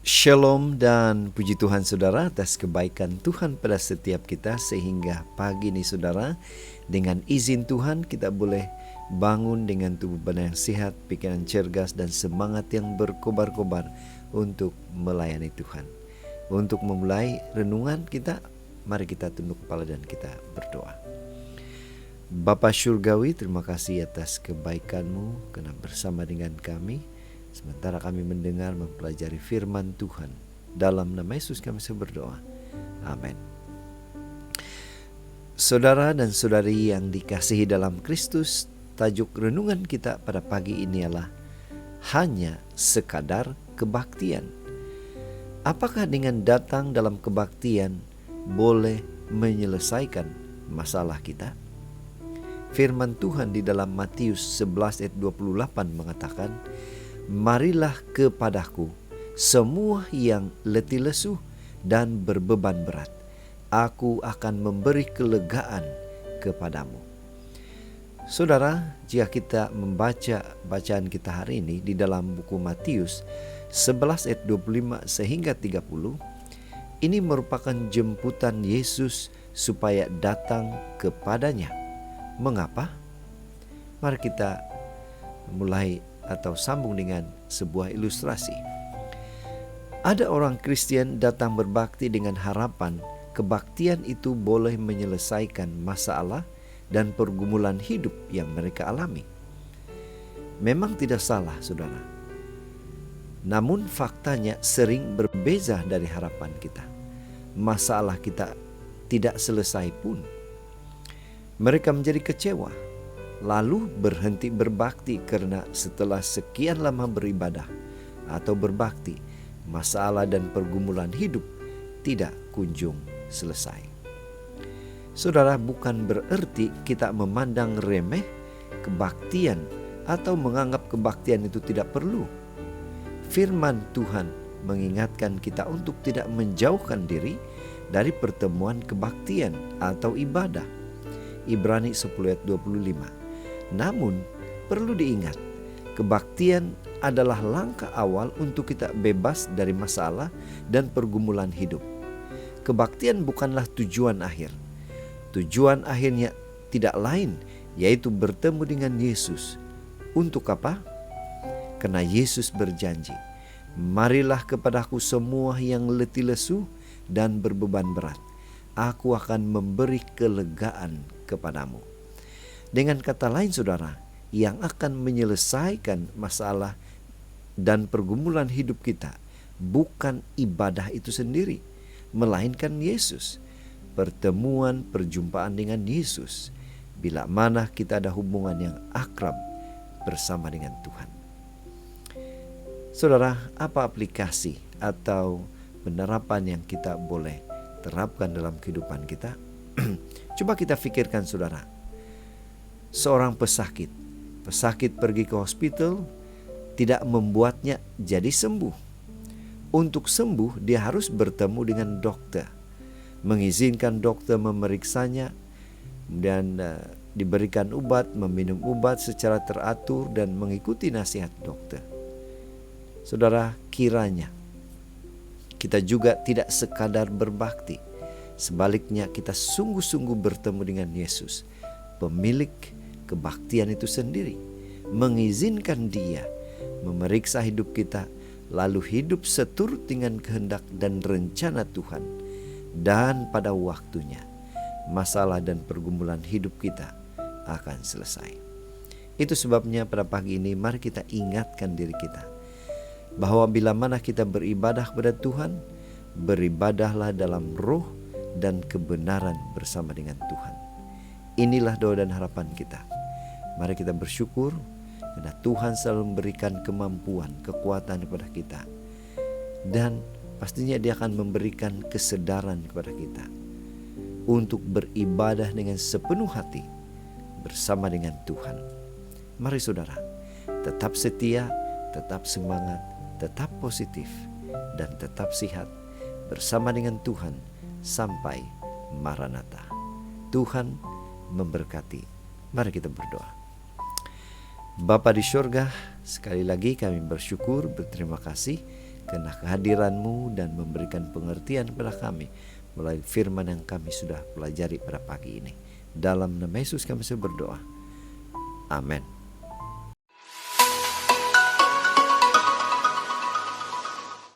Shalom dan puji Tuhan saudara atas kebaikan Tuhan pada setiap kita, sehingga pagi ini saudara, dengan izin Tuhan kita boleh bangun dengan tubuh badan yang sehat, pikiran cergas dan semangat yang berkobar-kobar untuk melayani Tuhan. Untuk memulai renungan kita, mari kita tunduk kepala dan kita berdoa. Bapa Syurgawi, terima kasih atas kebaikan-Mu karena bersama dengan kami sementara kami mendengar mempelajari firman Tuhan. Dalam nama Yesus kami berdoa. Amin. Saudara dan saudari yang dikasihi dalam Kristus, tajuk renungan kita pada pagi ini adalah hanya sekadar kebaktian. Apakah dengan datang dalam kebaktian boleh menyelesaikan masalah kita? Firman Tuhan di dalam Matius 11 ayat 28 mengatakan, "Marilah kepadaku semua yang letih lesu dan berbeban berat. Aku akan memberi kelegaan kepadamu." Saudara, jika kita membaca bacaan kita hari ini di dalam buku Matius 11 ayat 25 sehingga 30, ini merupakan jemputan Yesus supaya datang kepadanya. Mengapa? Mari kita mulai atau sambung dengan sebuah ilustrasi. Ada orang Kristen datang berbakti dengan harapan kebaktian itu boleh menyelesaikan masalah dan pergumulan hidup yang mereka alami. Memang tidak salah, saudara. Namun faktanya sering berbeza dari harapan kita. Masalah kita tidak selesai pun. Mereka menjadi kecewa, lalu berhenti berbakti karena setelah sekian lama beribadah atau berbakti, masalah dan pergumulan hidup tidak kunjung selesai. Saudara, bukan berarti kita memandang remeh kebaktian atau menganggap kebaktian itu tidak perlu. Firman Tuhan mengingatkan kita untuk tidak menjauhkan diri dari pertemuan kebaktian atau ibadah. Ibrani 10 ayat 25. Namun perlu diingat, kebaktian adalah langkah awal untuk kita bebas dari masalah dan pergumulan hidup. Kebaktian bukanlah tujuan akhir. Tujuan akhirnya tidak lain, yaitu bertemu dengan Yesus. Untuk apa? Karena Yesus berjanji, "Marilah kepadaku semua yang letih lesu dan berbeban berat. Aku akan memberi kelegaan kepadamu." Dengan kata lain, saudara, yang akan menyelesaikan masalah dan pergumulan hidup kita bukan ibadah itu sendiri, melainkan Yesus. Pertemuan, perjumpaan dengan Yesus. Bila mana kita ada hubungan yang akrab bersama dengan Tuhan. Saudara, apa aplikasi atau penerapan yang kita boleh terapkan dalam kehidupan kita? Coba kita pikirkan, saudara. Seorang pesakit pergi ke hospital tidak membuatnya jadi sembuh. Untuk sembuh dia harus bertemu dengan dokter, mengizinkan dokter memeriksanya, dan diberikan obat, meminum obat secara teratur dan mengikuti nasihat dokter. Saudara, kiranya kita juga tidak sekadar berbakti, sebaliknya kita sungguh-sungguh bertemu dengan Yesus, pemilik kebaktian itu sendiri, mengizinkan Dia memeriksa hidup kita, lalu hidup seturut dengan kehendak dan rencana Tuhan. Dan pada waktunya, masalah dan pergumulan hidup kita akan selesai. Itu sebabnya pada pagi ini mari kita ingatkan diri kita bahwa bila mana kita beribadah kepada Tuhan, beribadahlah dalam roh dan kebenaran bersama dengan Tuhan. Inilah doa dan harapan kita. Mari kita bersyukur karena Tuhan selalu memberikan kemampuan, kekuatan kepada kita. Dan pastinya Dia akan memberikan kesedaran kepada kita untuk beribadah dengan sepenuh hati bersama dengan Tuhan. Mari saudara, tetap setia, tetap semangat, tetap positif, dan tetap sehat bersama dengan Tuhan sampai Maranatha. Tuhan memberkati. Mari kita berdoa. Bapa di surga, sekali lagi kami bersyukur, berterima kasih karena kehadiran-Mu dan memberikan pengertian kepada kami melalui firman yang kami sudah pelajari pada pagi ini. Dalam nama Yesus kami berdoa. Amin.